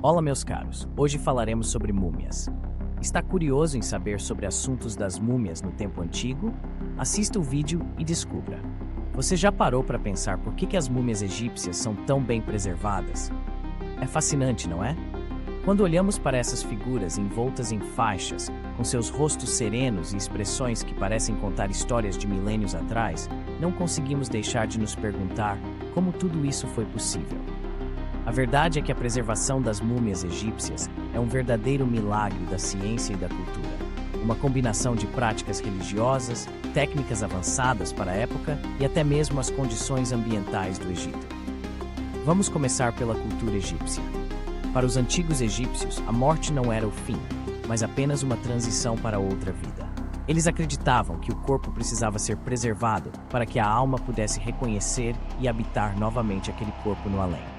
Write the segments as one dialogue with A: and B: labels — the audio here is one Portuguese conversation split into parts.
A: Olá, meus caros. Hoje falaremos sobre múmias. Está curioso em saber sobre assuntos das múmias no tempo antigo? Assista o vídeo e descubra. Você já parou para pensar por que as múmias egípcias são tão bem preservadas? É fascinante, não é? Quando olhamos para essas figuras envoltas em faixas, com seus rostos serenos e expressões que parecem contar histórias de milênios atrás, não conseguimos deixar de nos perguntar como tudo isso foi possível. A verdade é que a preservação das múmias egípcias é um verdadeiro milagre da ciência e da cultura. Uma combinação de práticas religiosas, técnicas avançadas para a época e até mesmo as condições ambientais do Egito. Vamos começar pela cultura egípcia. Para os antigos egípcios, a morte não era o fim, mas apenas uma transição para outra vida. Eles acreditavam que o corpo precisava ser preservado para que a alma pudesse reconhecer e habitar novamente aquele corpo no além.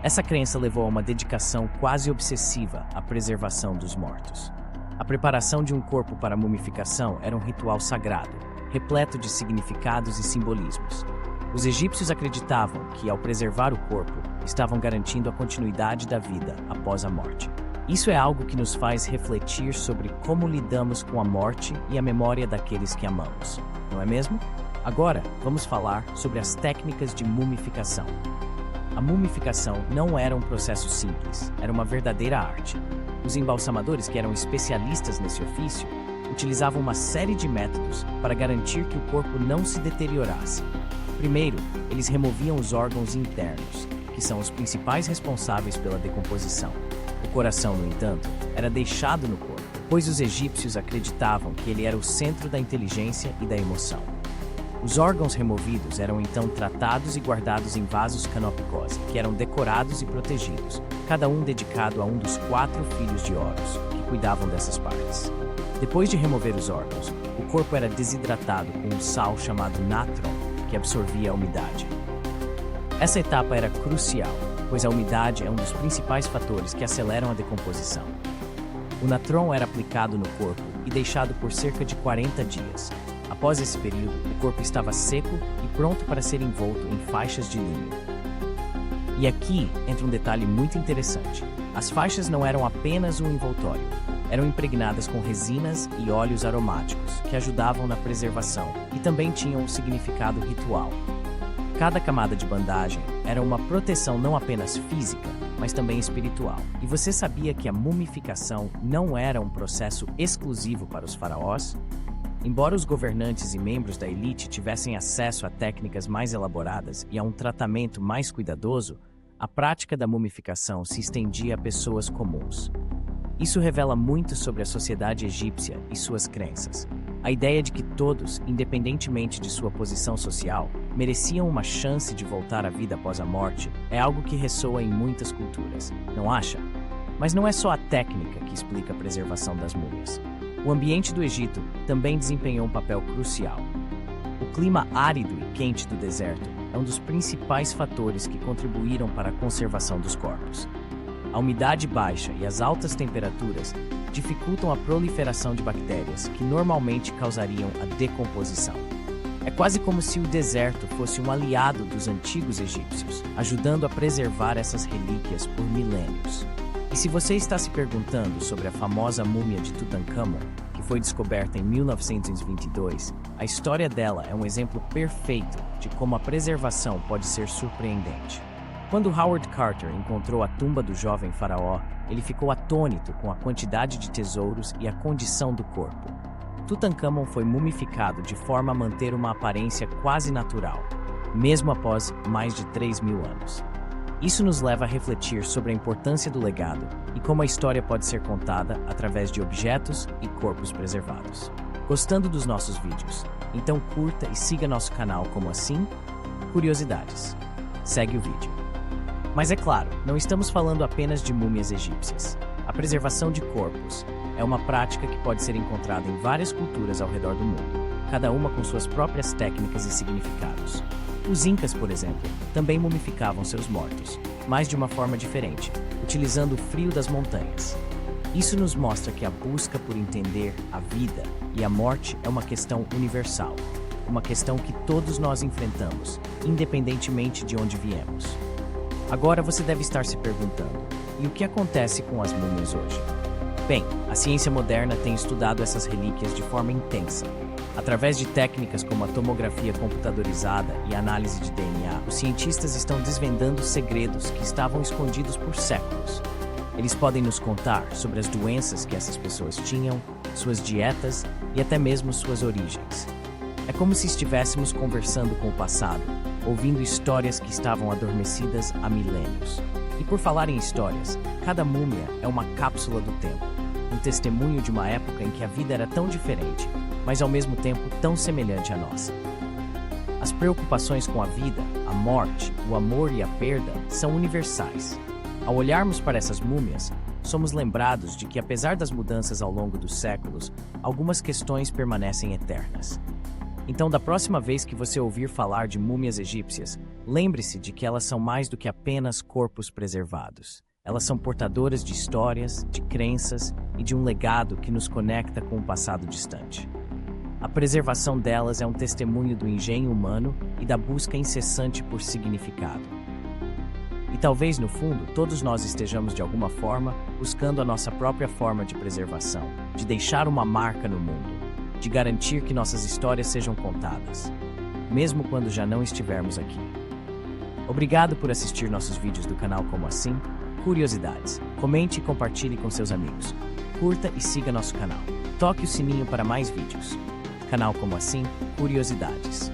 A: Essa crença levou a uma dedicação quase obsessiva à preservação dos mortos. A preparação de um corpo para a mumificação era um ritual sagrado, repleto de significados e simbolismos. Os egípcios acreditavam que, ao preservar o corpo, estavam garantindo a continuidade da vida após a morte. Isso é algo que nos faz refletir sobre como lidamos com a morte e a memória daqueles que amamos, não é mesmo? Agora, vamos falar sobre as técnicas de mumificação. A mumificação não era um processo simples, era uma verdadeira arte. Os embalsamadores, que eram especialistas nesse ofício, utilizavam uma série de métodos para garantir que o corpo não se deteriorasse. Primeiro, eles removiam os órgãos internos, que são os principais responsáveis pela decomposição. O coração, no entanto, era deixado no corpo, pois os egípcios acreditavam que ele era o centro da inteligência e da emoção. Os órgãos removidos eram então tratados e guardados em vasos canopicose, que eram decorados e protegidos, cada um dedicado a um dos 4 filhos de Horus, que cuidavam dessas partes. Depois de remover os órgãos, o corpo era desidratado com um sal chamado natron, que absorvia a umidade. Essa etapa era crucial, pois a umidade é um dos principais fatores que aceleram a decomposição. O natron era aplicado no corpo e deixado por cerca de 40 dias. Após esse período, o corpo estava seco e pronto para ser envolto em faixas de linho. E aqui entra um detalhe muito interessante. As faixas não eram apenas um envoltório. Eram impregnadas com resinas e óleos aromáticos, que ajudavam na preservação e também tinham um significado ritual. Cada camada de bandagem era uma proteção não apenas física, mas também espiritual. E você sabia que a mumificação não era um processo exclusivo para os faraós? Embora os governantes e membros da elite tivessem acesso a técnicas mais elaboradas e a um tratamento mais cuidadoso, a prática da mumificação se estendia a pessoas comuns. Isso revela muito sobre a sociedade egípcia e suas crenças. A ideia de que todos, independentemente de sua posição social, mereciam uma chance de voltar à vida após a morte é algo que ressoa em muitas culturas, não acha? Mas não é só a técnica que explica a preservação das múmias. O ambiente do Egito também desempenhou um papel crucial. O clima árido e quente do deserto é um dos principais fatores que contribuíram para a conservação dos corpos. A umidade baixa e as altas temperaturas dificultam a proliferação de bactérias que normalmente causariam a decomposição. É quase como se o deserto fosse um aliado dos antigos egípcios, ajudando a preservar essas relíquias por milênios. E se você está se perguntando sobre a famosa múmia de Tutankhamon, que foi descoberta em 1922, a história dela é um exemplo perfeito de como a preservação pode ser surpreendente. Quando Howard Carter encontrou a tumba do jovem faraó, ele ficou atônito com a quantidade de tesouros e a condição do corpo. Tutankhamon foi mumificado de forma a manter uma aparência quase natural, mesmo após mais de 3.000 anos. Isso nos leva a refletir sobre a importância do legado e como a história pode ser contada através de objetos e corpos preservados. Gostando dos nossos vídeos? Então curta e siga nosso canal como assim? Curiosidades. Segue o vídeo. Mas é claro, não estamos falando apenas de múmias egípcias. A preservação de corpos é uma prática que pode ser encontrada em várias culturas ao redor do mundo, cada uma com suas próprias técnicas e significados. Os incas, por exemplo, também mumificavam seus mortos, mas de uma forma diferente, utilizando o frio das montanhas. Isso nos mostra que a busca por entender a vida e a morte é uma questão universal, uma questão que todos nós enfrentamos, independentemente de onde viemos. Agora você deve estar se perguntando: e o que acontece com as múmias hoje? Bem, a ciência moderna tem estudado essas relíquias de forma intensa. Através de técnicas como a tomografia computadorizada e a análise de DNA, os cientistas estão desvendando segredos que estavam escondidos por séculos. Eles podem nos contar sobre as doenças que essas pessoas tinham, suas dietas e até mesmo suas origens. É como se estivéssemos conversando com o passado, ouvindo histórias que estavam adormecidas há milênios. E por falar em histórias, cada múmia é uma cápsula do tempo, um testemunho de uma época em que a vida era tão diferente, mas ao mesmo tempo tão semelhante à nossa. As preocupações com a vida, a morte, o amor e a perda são universais. Ao olharmos para essas múmias, somos lembrados de que, apesar das mudanças ao longo dos séculos, algumas questões permanecem eternas. Então, da próxima vez que você ouvir falar de múmias egípcias, lembre-se de que elas são mais do que apenas corpos preservados. Elas são portadoras de histórias, de crenças e de um legado que nos conecta com o passado distante. A preservação delas é um testemunho do engenho humano e da busca incessante por significado. E talvez, no fundo, todos nós estejamos, de alguma forma, buscando a nossa própria forma de preservação, de deixar uma marca no mundo, de garantir que nossas histórias sejam contadas, mesmo quando já não estivermos aqui. Obrigado por assistir nossos vídeos do canal Como Assim? Curiosidades. Comente e compartilhe com seus amigos. Curta e siga nosso canal. Toque o sininho para mais vídeos. Canal Como Assim? Curiosidades.